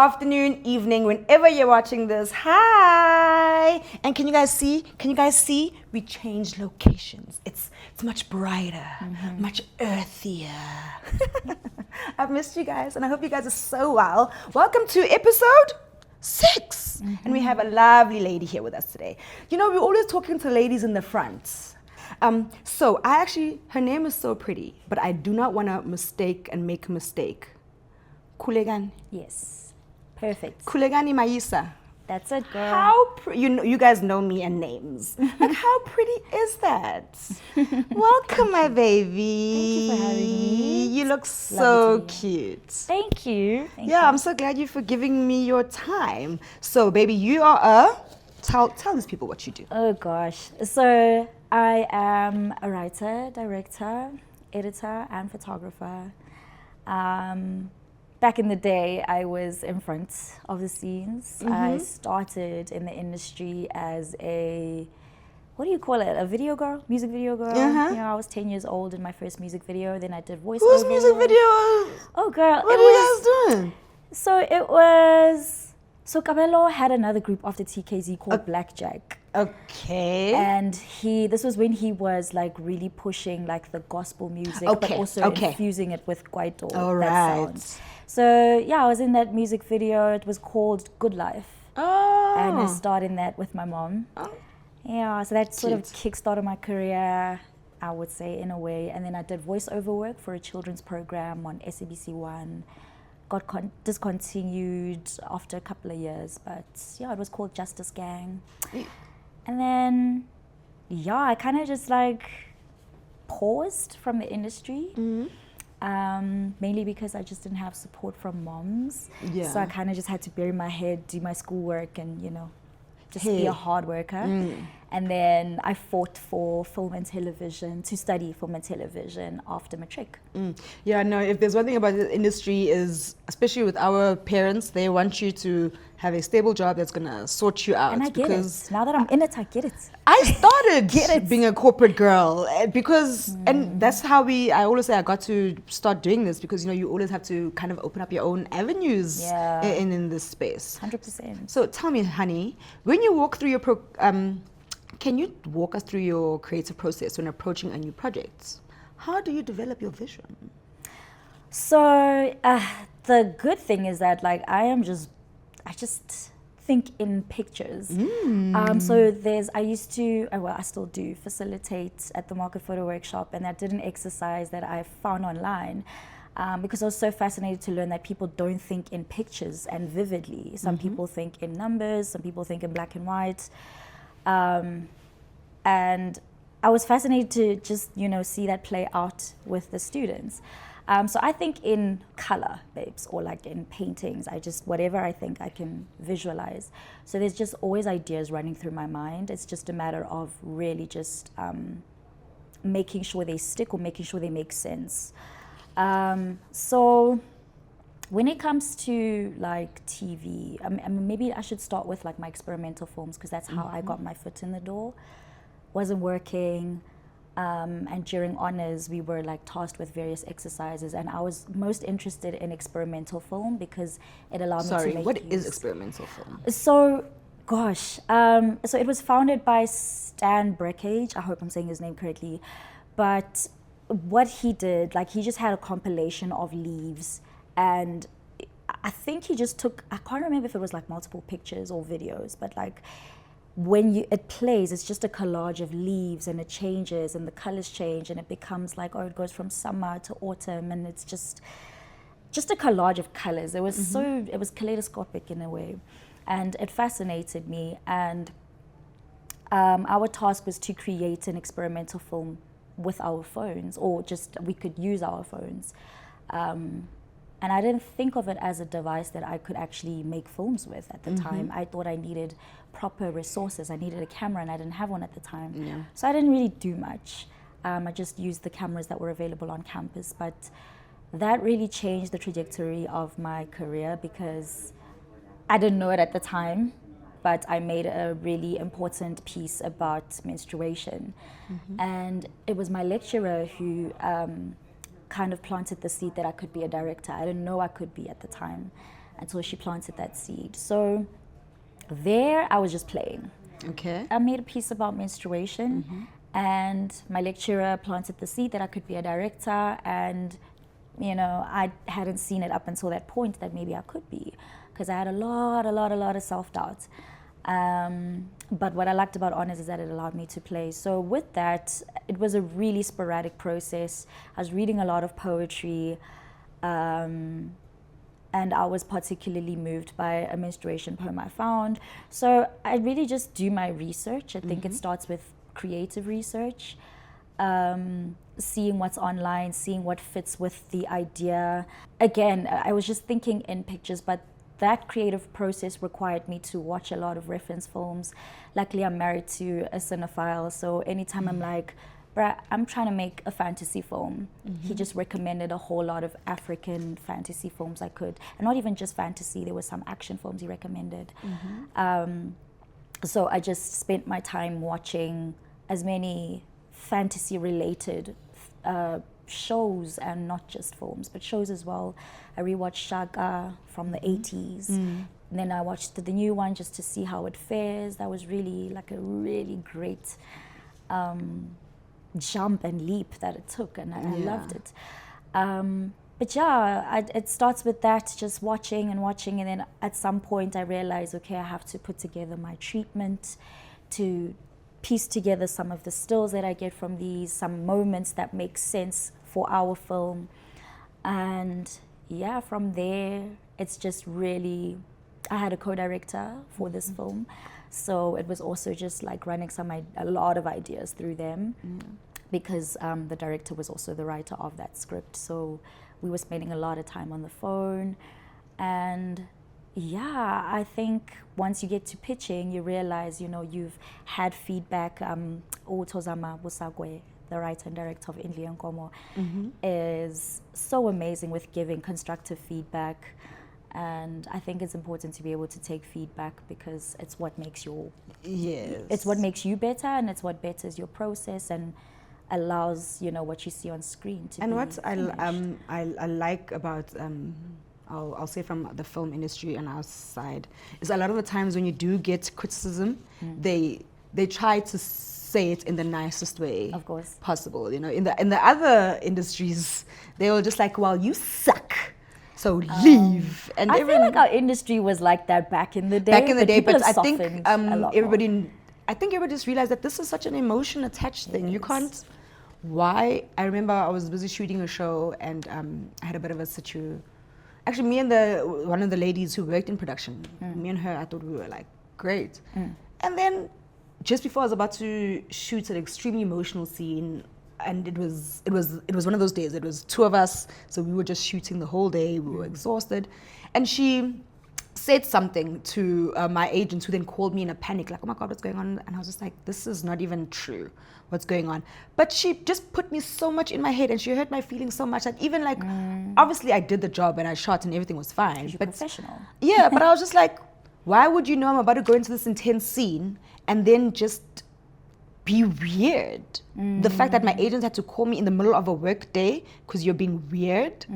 afternoon, evening, whenever you're watching this. Hi! And can you guys see? We changed locations. It's much brighter, much earthier. I've missed you guys, and I hope you guys are so well. Welcome to episode 6. And we have a lovely lady here with us today. You know, we're always talking to ladies in the front. So her name is so pretty, but I do not want to make a mistake. Khulekani. Yes, perfect. Khulekani Mayisa. That's it, girl. How you guys know me and names. Like, how pretty is that? Welcome, my baby. Thank you for having me. You look so cute. Thank you. I'm so glad you for giving me your time. So, baby, you are tell these people what you do. Oh gosh. So I am a writer, director, editor, and photographer. Back in the day, I was in front of the scenes. I started in the industry as a, what do you call it? A video girl? Music video girl? You know, I was 10 years old in my first music video. Then I did voiceover. Whose music video? Oh, girl. What are you guys doing? So Kabelo had another group after TKZ called Blackjack. Okay. And this was when he was like really pushing like the gospel music, but also infusing it with kwaito. All right. So yeah, I was in that music video. It was called Good Life. Oh. And I starred in that with my mom. Oh. Yeah, so that sort of kickstarted my career, I would say, in a way. And then I did voiceover work for a children's program on SABC 1. Got discontinued after a couple of years, but yeah, it was called Justice Gang. And then, yeah, I kind of just like paused from the industry, mainly because I just didn't have support from moms. Yeah. So I kind of just had to bury my head, do my schoolwork, and, you know, just be a hard worker. And then I fought for film and television, to study film and television after matric. Yeah, no, if there's one thing about the industry is, especially with our parents, they want you to have a stable job that's going to sort you out. And I get it. Now that I'm in it, I get it. I started being a corporate girl because, and that's how I always say I got to start doing this because, you know, you always have to kind of open up your own avenues in this space. 100%. So tell me, honey, when you walk through your can you walk us through your creative process when approaching a new project? How do you develop your vision? So the good thing is that like I just think in pictures. So I still do facilitate at the Market Photo Workshop, and I did an exercise that I found online because I was so fascinated to learn that people don't think in pictures and vividly. Some people think in numbers, some people think in black and white. And I was fascinated to just, you know, see that play out with the students. So I think in color, babes, or like in paintings, whatever I think I can visualize. So there's just always ideas running through my mind. It's just a matter of really just making sure they stick or making sure they make sense. So when it comes to like TV, I mean, maybe I should start with like my experimental films because that's how I got my foot in the door. Wasn't working, and during honors we were like tasked with various exercises, and I was most interested in experimental film because it allowed me to make. Sorry, what is experimental film? So, so it was founded by Stan Breckage. I hope I'm saying his name correctly, but what he did, like he just had a compilation of leaves. And I think he just took, I can't remember if it was like multiple pictures or videos, but like when it plays, it's just a collage of leaves and it changes and the colors change and it becomes like, it goes from summer to autumn and it's just a collage of colors. It was it was kaleidoscopic in a way, and it fascinated me. And our task was to create an experimental film with our phones, or just we could use our phones. And I didn't think of it as a device that I could actually make films with at the time. I thought I needed proper resources. I needed a camera and I didn't have one at the time. Yeah. So I didn't really do much. I just used the cameras that were available on campus. But that really changed the trajectory of my career because I didn't know it at the time, but I made a really important piece about menstruation. And it was my lecturer who kind of planted the seed that I could be a director. I didn't know I could be at the time. until she planted that seed. So there I was just playing. Okay. I made a piece about menstruation, and my lecturer planted the seed that I could be a director, and you know, I hadn't seen it up until that point that maybe I could be, because I had a lot of self-doubt. But what I liked about honors is that it allowed me to play. So with that, it was a really sporadic process. I was reading a lot of poetry, and I was particularly moved by a menstruation poem I found. So I really just do my research. I think it starts with creative research, seeing what's online, seeing what fits with the idea. Again, I was just thinking in pictures, but that creative process required me to watch a lot of reference films. Luckily, I'm married to a cinephile, so anytime I'm like, bruh, I'm trying to make a fantasy film, he just recommended a whole lot of African fantasy films I could. And not even just fantasy, there were some action films he recommended. So I just spent my time watching as many fantasy-related shows, and not just films, but shows as well. I rewatched Shaka from the 80s. And then I watched the new one just to see how it fares. That was really like a really great jump and leap that it took, and I loved it. But yeah, it starts with that, just watching, and then at some point I realized, okay, I have to put together my treatment to piece together some of the stills that I get from these, some moments that make sense for our film. And yeah, from there, it's just really, I had a co-director for this film. So it was also just like running a lot of ideas through them, because the director was also the writer of that script. So we were spending a lot of time on the phone. And yeah, I think once you get to pitching, you realize, you know, you've had feedback. Tozama Busagwe, the writer and director of Indli Nkomo, is so amazing with giving constructive feedback. And I think it's important to be able to take feedback, because it's what makes it's what makes you better, and it's what betters your process and allows, you know, what you see on screen to and be what finished. I like about I'll say from the film industry on our side is a lot of the times when you do get criticism, they try to say it in the nicest way, Of course. possible. You know, in the other industries, they were just like, well, you suck, so leave. And I feel like our industry was like that back in the day. But I think everybody. I think everybody just realized that this is such an emotion attached thing. You can't. Why? I remember I was busy shooting a show, and I had a bit of a situation. Actually, me and one of the ladies who worked in production, me and her, I thought we were like great. And then just before I was about to shoot an extremely emotional scene, and it was one of those days. It was two of us, so we were just shooting the whole day. We were exhausted, and she said something to my agent, who then called me in a panic, like, oh my God, what's going on? And I was just like, this is not even true, what's going on? But she just put me so much in my head, and she hurt my feelings so much that even like, obviously I did the job and I shot and everything was fine. You're but professional. Yeah, but I was just like, why would you know I'm about to go into this intense scene and then just be weird? The fact that my agent had to call me in the middle of a work day because you're being weird.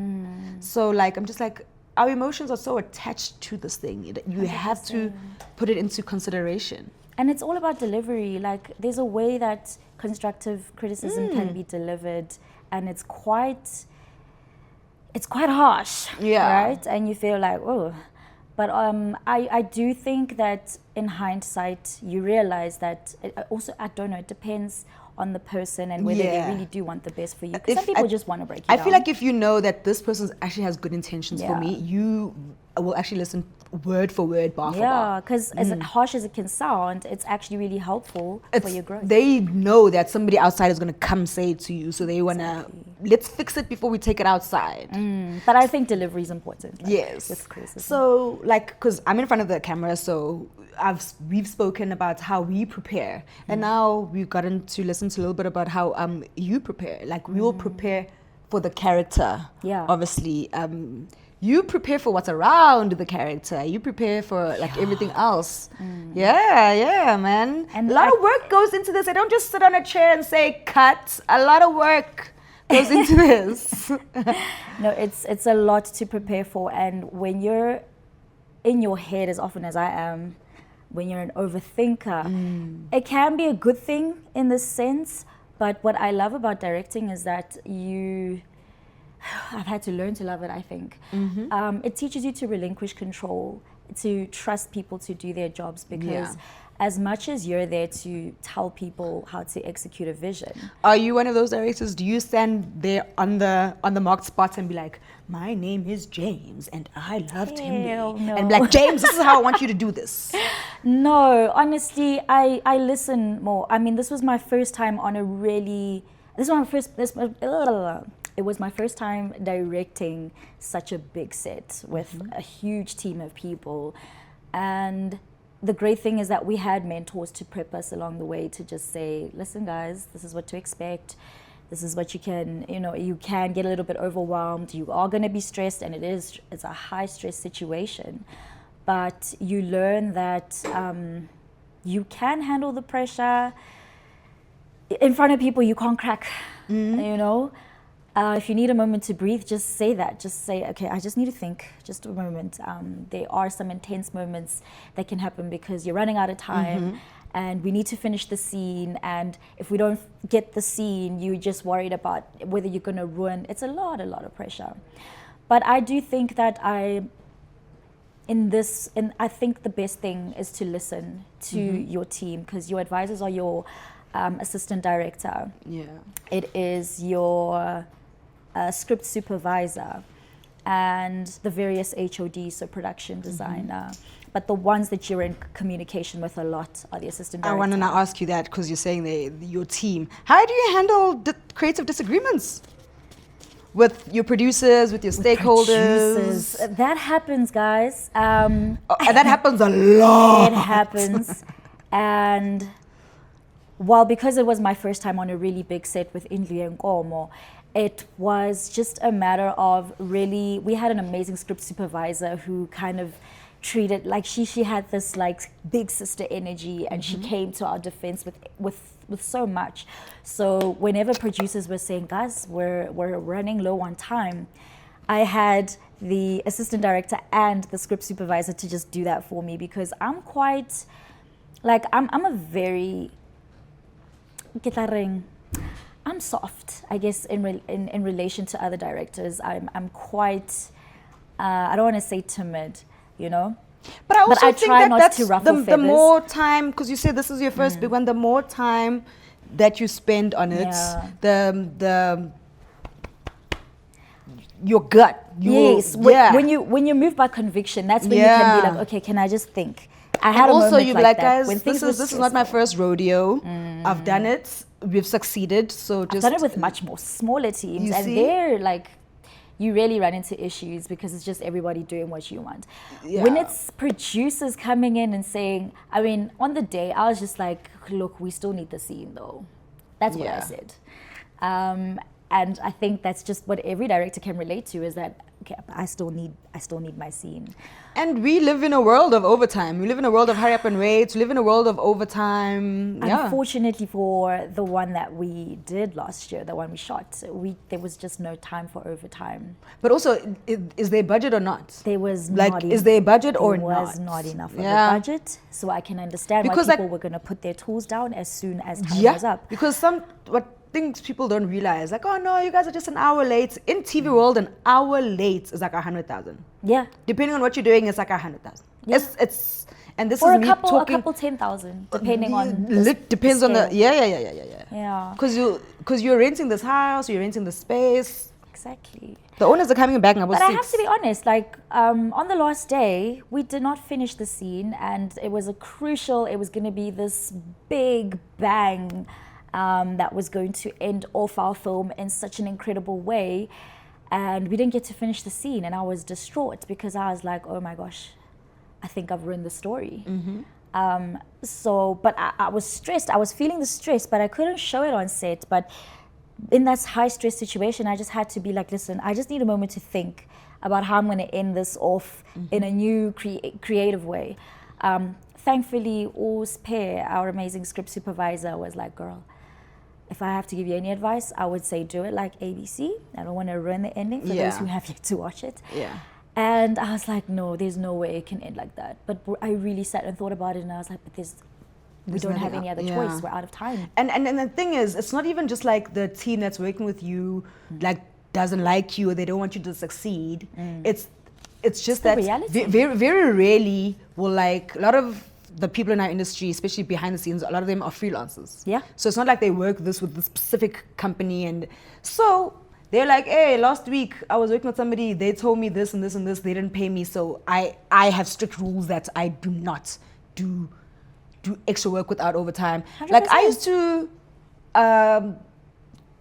So like, I'm just like, our emotions are so attached to this thing. You have to put it into consideration. And it's all about delivery. Like, there's a way that constructive criticism can be delivered, and it's quite harsh, right? And you feel like, oh. But I do think that in hindsight, you realize that I don't know, it depends on the person and whether they really do want the best for you. Because some people just want to break you down. I feel like if you know that this person actually has good intentions for me, you will actually listen word for word, bar for bar. Yeah, because as harsh as it can sound, it's actually really helpful for your growth. They know that somebody outside is going to come say it to you, so they want to, let's fix it before we take it outside. But I think delivery is important. Like, yes. with criticism. So, like, because I'm in front of the camera, so we've spoken about how we prepare, and now we've gotten to listen to a little bit about how you prepare. Like, we will prepare for the character. Yeah. Obviously, you prepare for what's around the character. You prepare for like everything else. Yeah, man. And a lot of work goes into this. I don't just sit on a chair and say cut. A lot of work goes into this. No, it's a lot to prepare for, and when you're in your head as often as I am, when you're an overthinker, it can be a good thing in this sense. But what I love about directing is that I've had to learn to love it, I think. It teaches you to relinquish control, to trust people to do their jobs, because as much as you're there to tell people how to execute a vision. Are you one of those directors? Do you stand there on the marked spots and be like, my name is James and I love Timmy? No. And be like, James, this is how I want you to do this. No, honestly, I listen more. I mean, this was my first time on a really, it was my first time directing such a big set with a huge team of people. And the great thing is that we had mentors to prep us along the way to just say, listen guys, this is what to expect. This is what you can, you can get a little bit overwhelmed. You are going to be stressed, and it's a high stress situation. But you learn that you can handle the pressure. In front of people, you can't crack, If you need a moment to breathe, just say that. Just say, okay, I just need to think, just a moment. There are some intense moments that can happen because you're running out of time and we need to finish the scene. And if we don't get the scene, you're just worried about whether you're going to ruin. It's a lot of pressure. But I do think that I think the best thing is to listen to your team, because your advisors are your assistant director. Yeah. It is your script supervisor and the various HODs, so production designer. But the ones that you're in communication with a lot are the assistant director. I want to now ask you that, because you're saying your team. How do you handle creative disagreements with your producers, with your stakeholders? That happens, guys. And that happens a lot. It happens. And because it was my first time on a really big set with Indlu and Nkomo, it was just a matter of really, we had an amazing script supervisor who kind of treated, like she had this like big sister energy, and she came to our defense with so much. So whenever producers were saying, guys, we're running low on time, I had the assistant director and the script supervisor to just do that for me, because I'm quite, like, I'm a very, I'm soft, I guess, in relation to other directors. I'm quite, I don't want to say timid, But I also think try not that's to ruffle the feathers. more time, because you said this is your first big one, the more time that you spend on it, your gut. When you move by conviction, that's when you can be like, okay, can I just think? I had a also moment you're like like, that. guys, this is not my first rodeo. I've done it. We've succeeded. So just I've done it with much more smaller teams, You and see? they're like, you really run into issues because it's just everybody doing what you want. Yeah. When it's producers coming in and saying, I mean, on the day, I was just like, look, we still need the scene though. That's what I said. And I think that's just what every director can relate to, is that, okay, I still need my scene. And we live in a world of overtime. We live in a world of hurry up and wait. We live in a world of overtime. Unfortunately, for the one that we did last year, the one we shot, there was just no time for overtime. But also, is there budget or not? There was like, is there budget or not? There was not enough of a budget, so I can understand why people were going to put their tools down as soon as time was up. Because things people don't realize, like, oh no, you guys are just an hour late. In TV world, an hour late is like 100,000. Yeah. Depending on what you're doing, it's like 100,000. Yeah. It's and this or is a me couple, talking. A couple 10,000, depending on. Depends on the Yeah. Because you're renting this house, you're renting the space. Exactly. The owners are coming back. But I have to be honest, like on the last day, we did not finish the scene, and it was it was going to be this big bang. That was going to end off our film in such an incredible way, and we didn't get to finish the scene, and I was distraught because I was like, oh my gosh, I think I've ruined the story. But I was stressed. I was feeling the stress, but I couldn't show it on set. But in that high stress situation, I just had to be like, listen, I just need a moment to think about how I'm going to end this off in a new creative way. Thankfully, Ospe, our amazing script supervisor, was like, girl, if I have to give you any advice, I would say do it like ABC. I don't want to ruin the ending for those who have yet to watch it. Yeah. And I was like, no, there's no way it can end like that. But I really sat and thought about it, and I was like, but we don't have any other choice. We're out of time. And the thing is, it's not even just like the team that's working with you, like doesn't like you or they don't want you to succeed. It's just that very, very rarely will like a lot of the people in our industry, especially behind the scenes, a lot of them are freelancers. Yeah. So it's not like they work with this specific company, and so they're like, hey, last week I was working with somebody, they told me this and this and this, they didn't pay me, so I have strict rules that I do not do extra work without overtime. 100%. Like I used to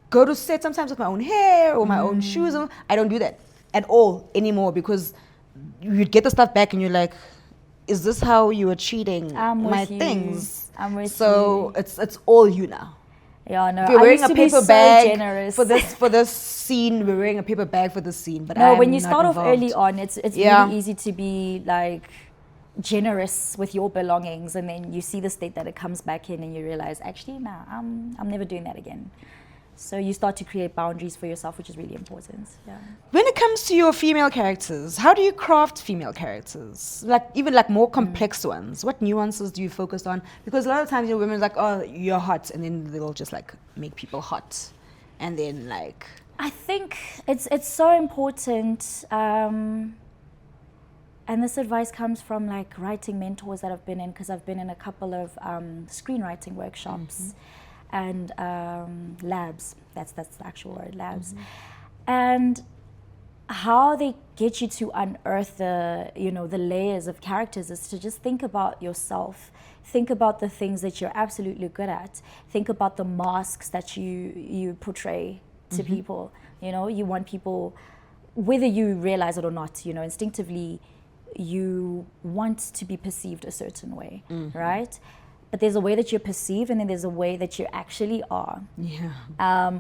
go to set sometimes with my own hair or my own shoes. I don't do that at all anymore, because you'd get the stuff back and you're like, is this how you were treating my things? I'm with so it's all you now. Yeah, no. If you're wearing a paper bag so for this scene, we're wearing a paper bag for this scene. But no, when you start off early on, it's really easy to be like generous with your belongings, and then you see the state that it comes back in, and you realize, actually, nah, I'm never doing that again. So you start to create boundaries for yourself, which is really important. Yeah. When it comes to your female characters, how do you craft female characters? Like even like more complex ones. What nuances do you focus on? Because a lot of times women are like, oh, you're hot, and then they'll just like make people hot, and then like. I think it's so important. And this advice comes from like writing mentors that I've been in, because I've been in a couple of screenwriting workshops and labs. That's the actual word, labs. And how they get you to unearth the layers of characters is to just think about yourself. Think about the things that you're absolutely good at. Think about the masks that you portray to people. You know, you want people, whether you realize it or not, you know, instinctively, you want to be perceived a certain way, right? But there's a way that you're perceived, and then there's a way that you actually are. Yeah.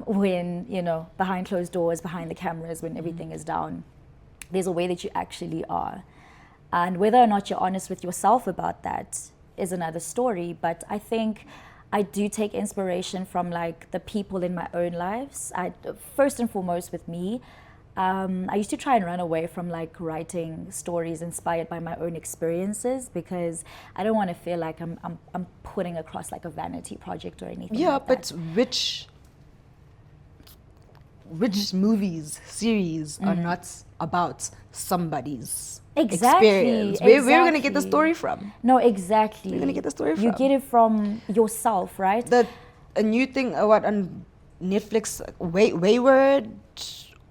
When, you know, behind closed doors, behind the cameras, when everything is down, there's a way that you actually are. And whether or not you're honest with yourself about that is another story. But I think I do take inspiration from like the people in my own lives. First and foremost with me, I used to try and run away from like writing stories inspired by my own experiences, because I don't want to feel like I'm putting across like a vanity project or anything. Yeah, like but that. which movies, series are not about somebody's Exactly, experience? Where are we going to get the story from? No, exactly. We're going to get the story from. You get it from yourself, right? A new thing, what on Netflix, Wayward,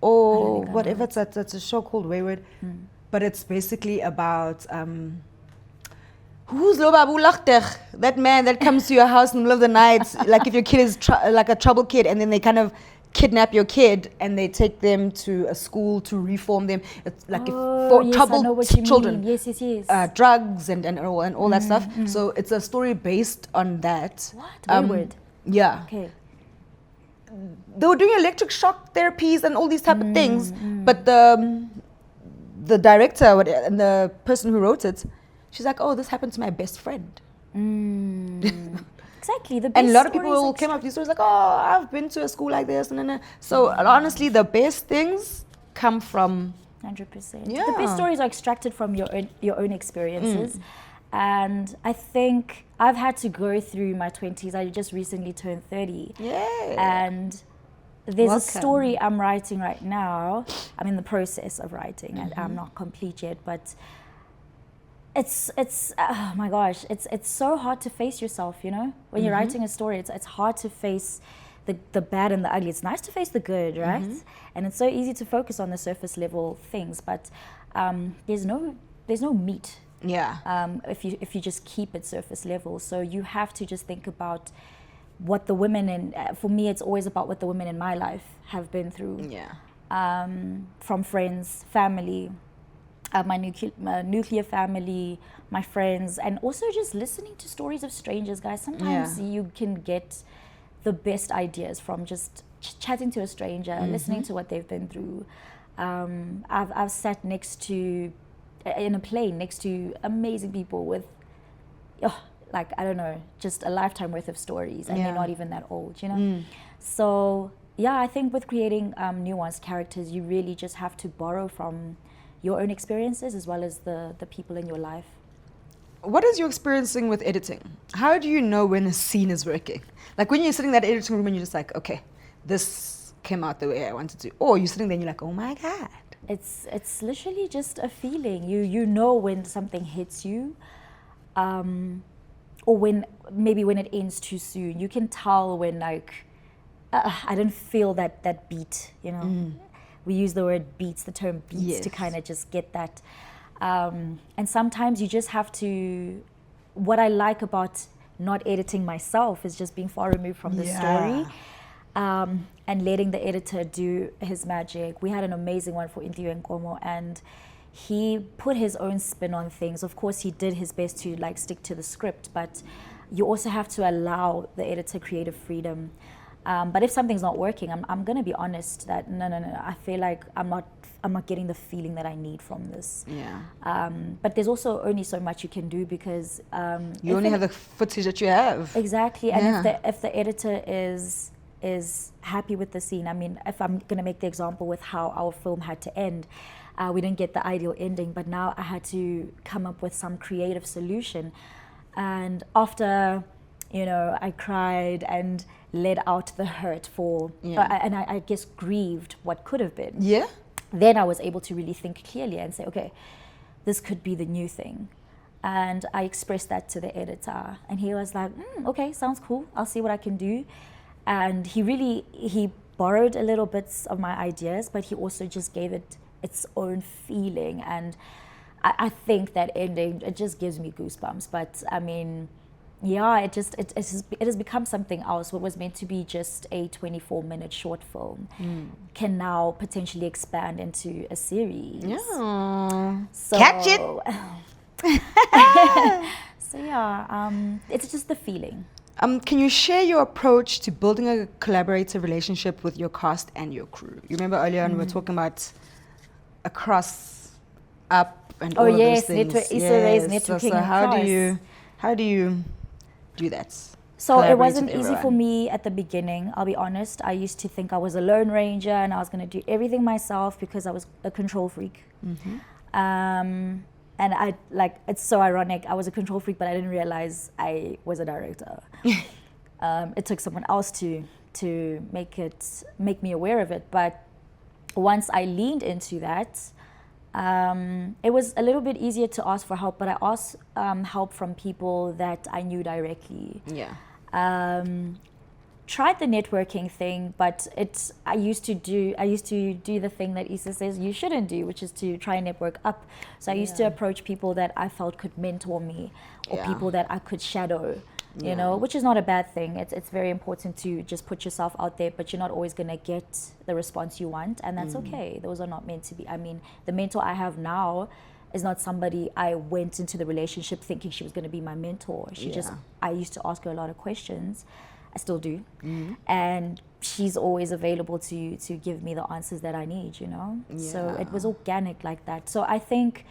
or whatever, it's a show called Wayward, but it's basically about who's Lobabu Lachter, that man that comes to your house in the middle of the night, like if your kid is like a trouble kid, and then they kind of kidnap your kid and they take them to a school to reform them. It's like for troubled children, yes. drugs and all that stuff. So it's a story based on that. What? Wayward. Yeah. Okay. They were doing electric shock therapies and all these type of things, but the director and the person who wrote it, she's like, oh, this happened to my best friend. Exactly. And a lot of people came up with these stories like, oh, I've been to a school like this. So honestly, the best things come from 100%. Yeah. The best stories are extracted from your own experiences. And I think I've had to go through my 20s. I just recently turned 30. Yeah. And there's a story I'm writing right now. I'm in the process of writing, and I'm not complete yet, but it's oh my gosh, it's so hard to face yourself, you know? When you're writing a story, it's hard to face the bad and the ugly. It's nice to face the good, right? And it's so easy to focus on the surface level things, but there's no meat. Yeah. If you just keep it surface level. So you have to just think about what the women for me, it's always about what the women in my life have been through. Yeah. From friends, family, my nuclear family, my friends, and also just listening to stories of strangers, guys. Sometimes you can get the best ideas from just chatting to a stranger, listening to what they've been through. I've sat in a plane next to amazing people with, like, I don't know, just a lifetime worth of stories, and they're not even that old, you know? So, yeah, I think with creating nuanced characters, you really just have to borrow from your own experiences as well as the people in your life. What is your experiencing with editing? How do you know when a scene is working? Like when you're sitting in that editing room and you're just like, okay, this came out the way I wanted to. Or you're sitting there and you're like, oh my God. It's literally just a feeling. You know when something hits you, or when it ends too soon. You can tell when like I didn't feel that beat. You know, we use the word beats, the term beats, to kind of just get that. And sometimes you just have to. What I like about not editing myself is just being far removed from the story. And letting the editor do his magic. We had an amazing one for Enthusiast, and he put his own spin on things. Of course, he did his best to like stick to the script, but you also have to allow the editor creative freedom. But if something's not working, I'm going to be honest that no, I feel like I'm not getting the feeling that I need from this. But there's also only so much you can do because you only have the footage that you have. Exactly, and if the editor is happy with the scene. I mean, if I'm going to make the example with how our film had to end, we didn't get the ideal ending, but now I had to come up with some creative solution. And after, I cried and let out the hurt and I guess grieved what could have been. Then I was able to really think clearly and say, okay, this could be the new thing. And I expressed that to the editor, and he was like, okay, sounds cool. I'll see what I can do. And he borrowed a little bits of my ideas, but he also just gave it its own feeling. And I think that ending, it just gives me goosebumps. But I mean, it has become something else. What was meant to be just a 24-minute short film can now potentially expand into a series. So, catch it. So it's just the feeling. Can you share your approach to building a collaborative relationship with your cast and your crew? You remember earlier on we were talking about across, up, and all of those things. Networking. So how do you do that? So it wasn't easy for me at the beginning. I'll be honest. I used to think I was a lone ranger and I was going to do everything myself because I was a control freak. And it's so ironic. I was a control freak, but I didn't realize I was a director. It took someone else to make me aware of it. But once I leaned into that, it was a little bit easier to ask for help. But I asked help from people that I knew directly. Tried the networking thing, but I used to do the thing that Issa says you shouldn't do, which is to try and network up. So I used to approach people that I felt could mentor me, or people that I could shadow, you know, which is not a bad thing. It's very important to just put yourself out there, but you're not always gonna get the response you want, and that's okay. Those are not meant to be. I mean, the mentor I have now is not somebody I went into the relationship thinking she was gonna be my mentor. I used to ask her a lot of questions. I still do. And she's always available to give me the answers that I need, you know? So it was organic like that. So I think,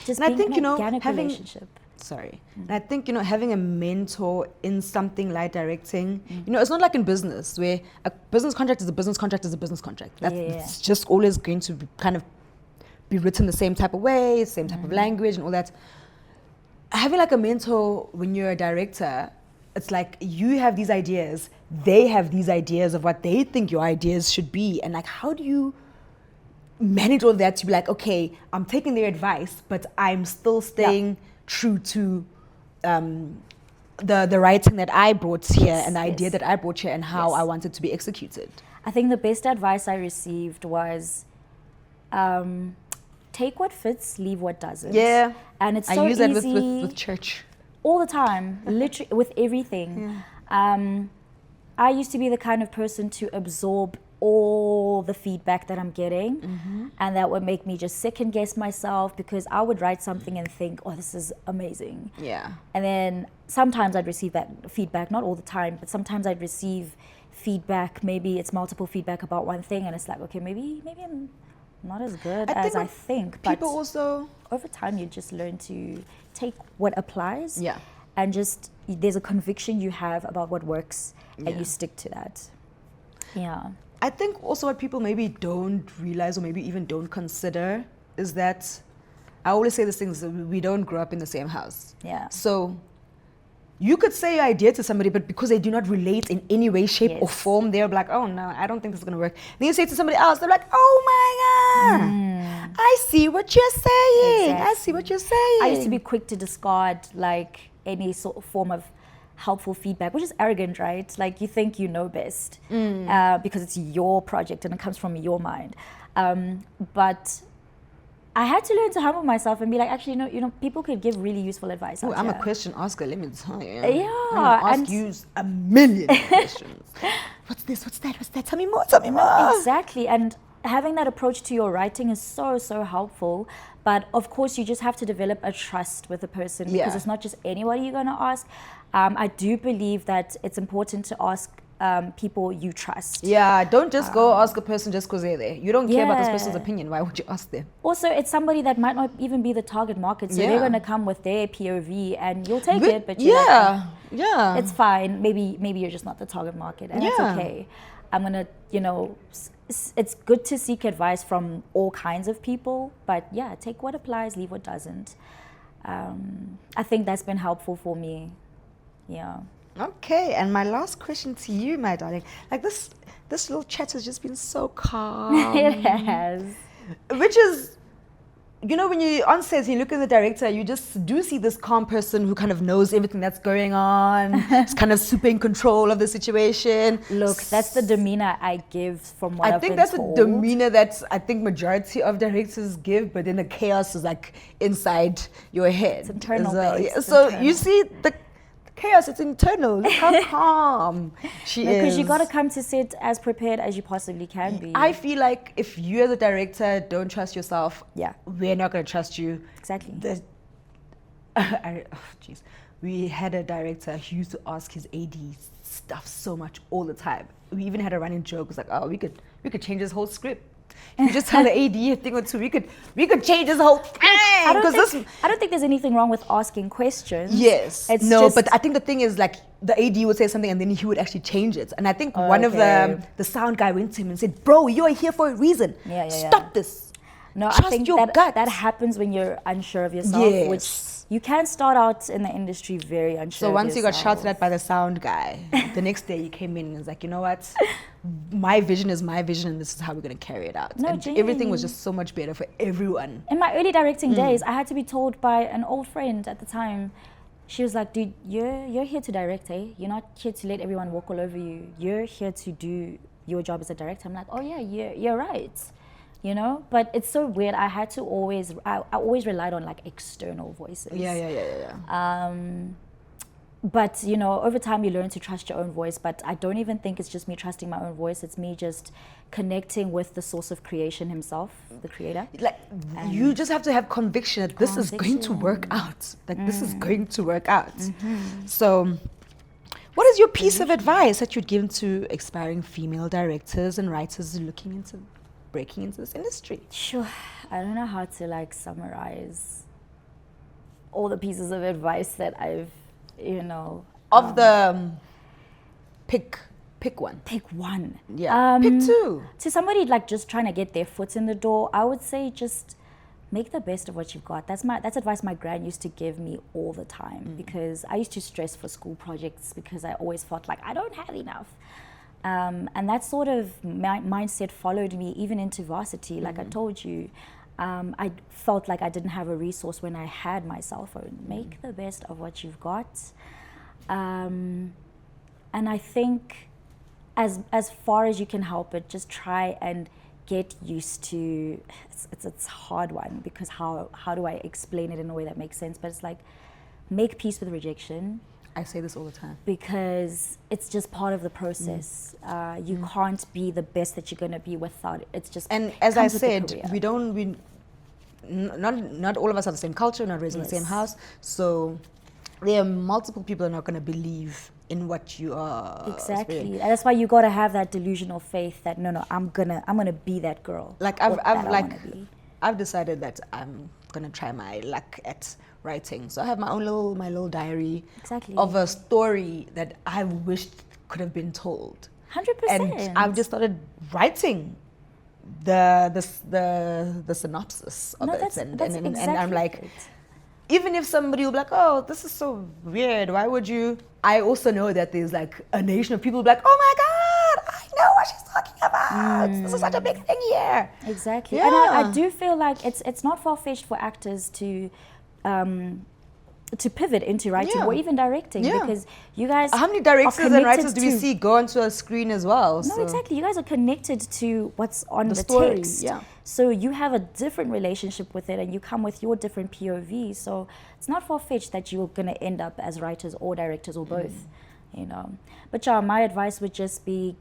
just being an organic relationship. And I think, having a mentor in something like directing, it's not like in business where a business contract is a business contract is a business contract. It's just always going to be kind of be written the same type of way, same type of language and all that. Having like a mentor when you're a director, it's like you have these ideas, they have these ideas of what they think your ideas should be. And like, how do you manage all that to be like, okay, I'm taking their advice, but I'm still staying true to the writing that I brought here and the idea that I brought here and how I want it to be executed? I think the best advice I received was take what fits, leave what doesn't. And it's so easy. I use that with church. All the time, literally with everything. I used to be the kind of person to absorb all the feedback that I'm getting, and that would make me just second guess myself, because I would write something and think, oh, this is amazing. And then sometimes I'd receive that feedback, not all the time, but sometimes I'd receive feedback, maybe it's multiple feedback about one thing, and it's like, okay, maybe I'm not as good as I think. But people also, over time, you just learn to take what applies and just, there's a conviction you have about what works and you stick to that. I think also what people maybe don't realize or maybe even don't consider is that I always say these things, we don't grow up in the same house. Yeah. So you could say your idea to somebody, but because they do not relate in any way, shape, or form, they're like, oh no, I don't think this is going to work. Then you say to somebody else, they're like, oh my God, I see what you're saying. Exactly. I see what you're saying. I used to be quick to discard like any sort of form of helpful feedback, which is arrogant, right? Like you think you know best because it's your project and it comes from your mind. But I had to learn to humble myself and be like, actually, you know, people could give really useful advice. Oh, I'm a question asker, let me tell you. Yeah. I'm ask you a million questions. What's this? What's that? What's that? Tell me more. Tell me more. Exactly. And having that approach to your writing is so, so helpful. But of course, you just have to develop a trust with the person because it's not just anybody you're going to ask. I do believe that it's important to ask people you trust. Yeah, don't just go ask a person just because they're there. You don't care about this person's opinion. Why would you ask them? Also, it's somebody that might not even be the target market. So they're going to come with their POV and you'll take it. But you're like, it's fine. Maybe you're just not the target market. And it's okay. I'm going to, you know, it's good to seek advice from all kinds of people. But yeah, take what applies, leave what doesn't. I think that's been helpful for me. Yeah. Okay, and my last question to you, my darling. Like this little chat has just been so calm. It has. Which is, you know, when you're on set, you look at the director, you just do see this calm person who kind of knows everything that's going on. It's kind of super in control of the situation. Look, that's the demeanor I give from what I've been told. I think that's the demeanor that I think majority of directors give, but then the chaos is like inside your head. It's internal based. Yeah. So you see the chaos, it's internal. Look how calm she is. Because you got to come to set as prepared as you possibly can be. I feel like if you as a director don't trust yourself, we're not going to trust you. Exactly. We had a director who used to ask his AD stuff so much all the time. We even had a running joke. It was like, oh, we could change this whole script. You just tell the AD a thing or two. We could change this whole thing. I don't think there's anything wrong with asking questions. Yes. But I think the thing is like the AD would say something and then he would actually change it. And I think one of the sound guy went to him and said, "Bro, you're here for a reason. Stop this." No, Trust I think your gut. that happens when you're unsure of yourself, which you can start out in the industry very unsure. So once of you got shouted at by the sound guy, the next day you came in and was like, you know what? My vision is my vision and this is how we're going to carry it out. No, and everything was just so much better for everyone. In my early directing days, I had to be told by an old friend at the time, she was like, dude, you're here to direct, eh? You're not here to let everyone walk all over you. You're here to do your job as a director. I'm like, oh yeah, you're right. You know, but it's so weird. I had to I always relied on like external voices. But you know, over time you learn to trust your own voice. But I don't even think it's just me trusting my own voice. It's me just connecting with the source of creation himself, the creator. Like you just have to have conviction that this is going to work out. That this is going to work out. So, what is your piece of advice that you'd give to aspiring female directors and writers looking into breaking into this industry? Sure. I don't know how to like summarize all the pieces of advice that I've, you know. Of the pick one. Pick one. Yeah. Pick two. To somebody like just trying to get their foot in the door, I would say just make the best of what you've got. That's advice my gran used to give me all the time because I used to stress for school projects because I always felt like I don't have enough. And that sort of mindset followed me even into varsity. Like I told you, I felt like I didn't have a resource when I had my cell phone. Make the best of what you've got. And I think as far as you can help it, just try and get used to, it's a hard one because how do I explain it in a way that makes sense? But it's like, make peace with rejection. I say this all the time. Because it's just part of the process. You can't be the best that you're going to be without it. It's just. And as I said, not all of us have the same culture, not raised in the same house. So there are multiple people who are not going to believe in what you are. Exactly. And that's why you got to have that delusional faith that no, I'm gonna be that girl. Like I've decided that I'm gonna try my luck at writing. So I have my little diary of a story that I wished could have been told. 100%. And I've just started writing the synopsis of it, and I'm like, even if somebody will be like, oh, this is so weird, why would you? I also know that there's like a nation of people who be like, oh my God, I know what she's talking about. This is such a big thing here. Exactly. Yeah. And I do feel like it's not far-fetched for actors to pivot into writing or even directing, because you guys how many directors and writers do we see go onto a screen as well? No, exactly. You guys are connected to what's on the story, text. So you have a different relationship with it, and you come with your different POV. So it's not far-fetched that you're going to end up as writers or directors or both, you know. But yeah, my advice would just be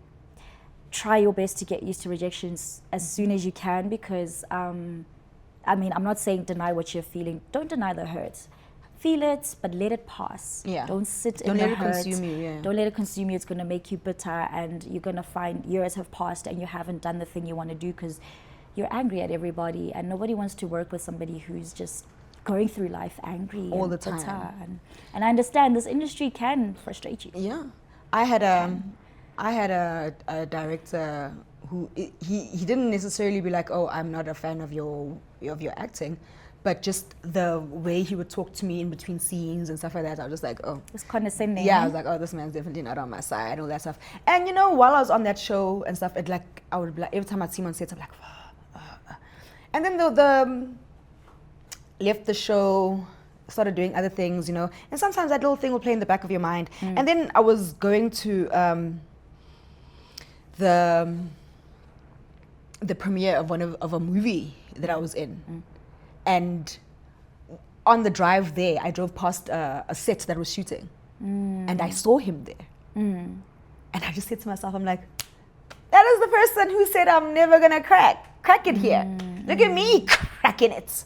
try your best to get used to rejections as soon as you can, because I mean, I'm not saying deny what you're feeling. Don't deny the hurt. Feel it, but let it pass. Don't sit in the hurt. Don't let it consume you. Don't let it consume you. It's going to make you bitter, and you're going to find years have passed and you haven't done the thing you want to do because you're angry at everybody, and nobody wants to work with somebody who's just going through life angry all the time. And I understand this industry can frustrate you. Yeah, I had a director who he didn't necessarily be like, oh, I'm not a fan of your acting. But just the way he would talk to me in between scenes and stuff like that, I was just like, oh. It's condescending. Yeah, I was like, oh, this man's definitely not on my side and all that stuff. And you know, while I was on that show and stuff, I would be like, every time I'd see him on set, I'm like, and then the left the show, started doing other things, you know. And sometimes that little thing will play in the back of your mind. And then I was going to the premiere of a movie that I was in. And on the drive there, I drove past a set that was shooting, and I saw him there. And I just said to myself, I'm like, that is the person who said I'm never gonna crack it here. Look at me cracking it.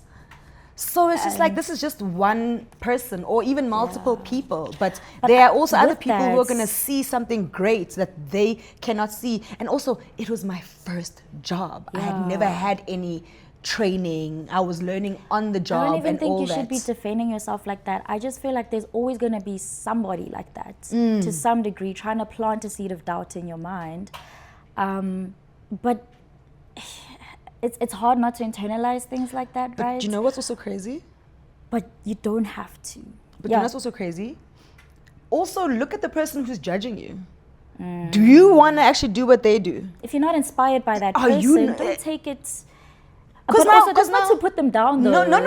So it's just like, this is just one person or even multiple people, but there are also other people who are gonna see something great that they cannot see. And also, it was my first job. I had never had any training. I was learning on the job and all that. I don't even think you should be defending yourself like that. I just feel like there's always going to be somebody like that to some degree, trying to plant a seed of doubt in your mind. But it's hard not to internalize things like that, but right? Do you know what's also crazy? But you don't have to. But you know what's also crazy? Also, look at the person who's judging you. Do you want to actually do what they do? If you're not inspired by that person, don't take it. But also, that's not to put them down, though. No. Not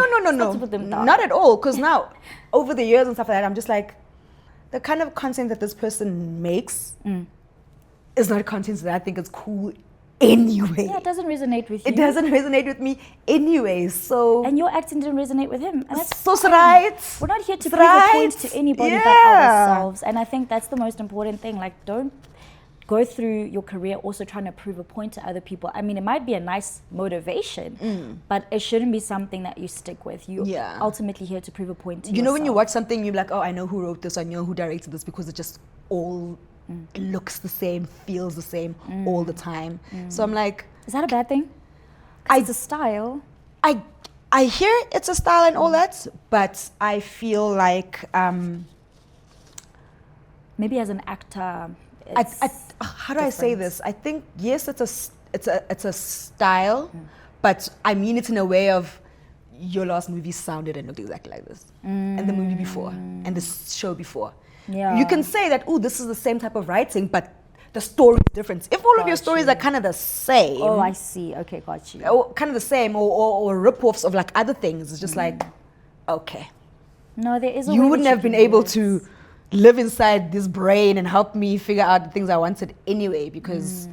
to put them down. Not at all. Because now, over the years and stuff like that, I'm just like, the kind of content that this person makes is not content that I think is cool anyway. Yeah, it doesn't resonate with you. It doesn't resonate with me anyway, so... And your acting didn't resonate with him. And that's so right. We're not here to prove a point to anybody but ourselves. And I think that's the most important thing. Like, don't go through your career also trying to prove a point to other people. I mean, it might be a nice motivation, but it shouldn't be something that you stick with. You're ultimately here to prove a point to yourself. You know, when you watch something, you're like, oh, I know who wrote this, I know who directed this, because it just all looks the same, feels the same all the time. So I'm like... Is that a bad thing? It's a style. I hear it's a style and all that, but I feel like... maybe as an actor... how do I say this? I think, yes, it's a style, but I mean it in a way of your last movie sounded and looked exactly like this. And the movie before, and the show before. Yeah. You can say that, oh, this is the same type of writing, but the story is different. If all of your stories are kind of the same. Oh, I see. Okay, got you. Or kind of the same, or rip-offs of like other things. It's just like, okay. No, there is a You wouldn't have been able to live inside this brain and help me figure out the things I wanted anyway, because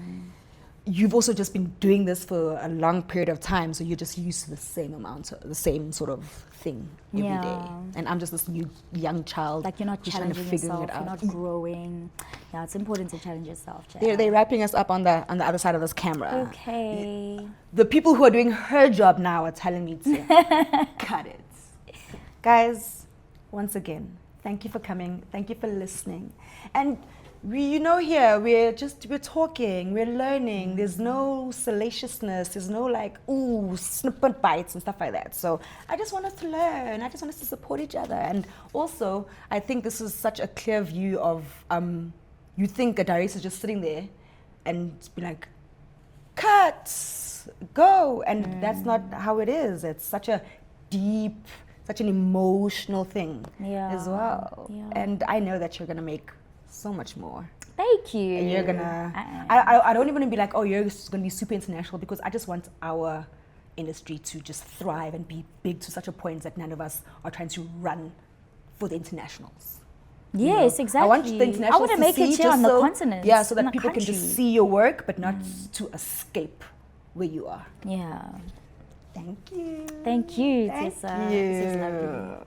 you've also just been doing this for a long period of time, so you're just used to the same amount, the same sort of thing every day. And I'm just this new young child. Like, you're not challenging yourself, you're not growing. Yeah, it's important to challenge yourself. They're wrapping us up on the other side of this camera. Okay. The people who are doing her job now are telling me to cut it. Guys, once again, thank you for coming. Thank you for listening. And here we're talking, we're learning. There's no salaciousness. There's no like, ooh, snippet bites and stuff like that. So I just want us to learn. I just want us to support each other. And also, I think this is such a clear view of, you think a director is just sitting there and be like, cut, go. And that's not how it is. It's such a deep, such an emotional thing as well. Yeah. And I know that you're going to make so much more. Thank you. And you're going to... I don't even want to be like, oh, you're going to be super international, because I just want our industry to just thrive and be big to such a point that none of us are trying to run for the internationals. Yes, exactly. I want the internationals I want to make it here on the continent. Yeah, so that people can just see your work, but not to escape where you are. Yeah. Thank you. Thank you, Thank Tessa. you. This is lovely.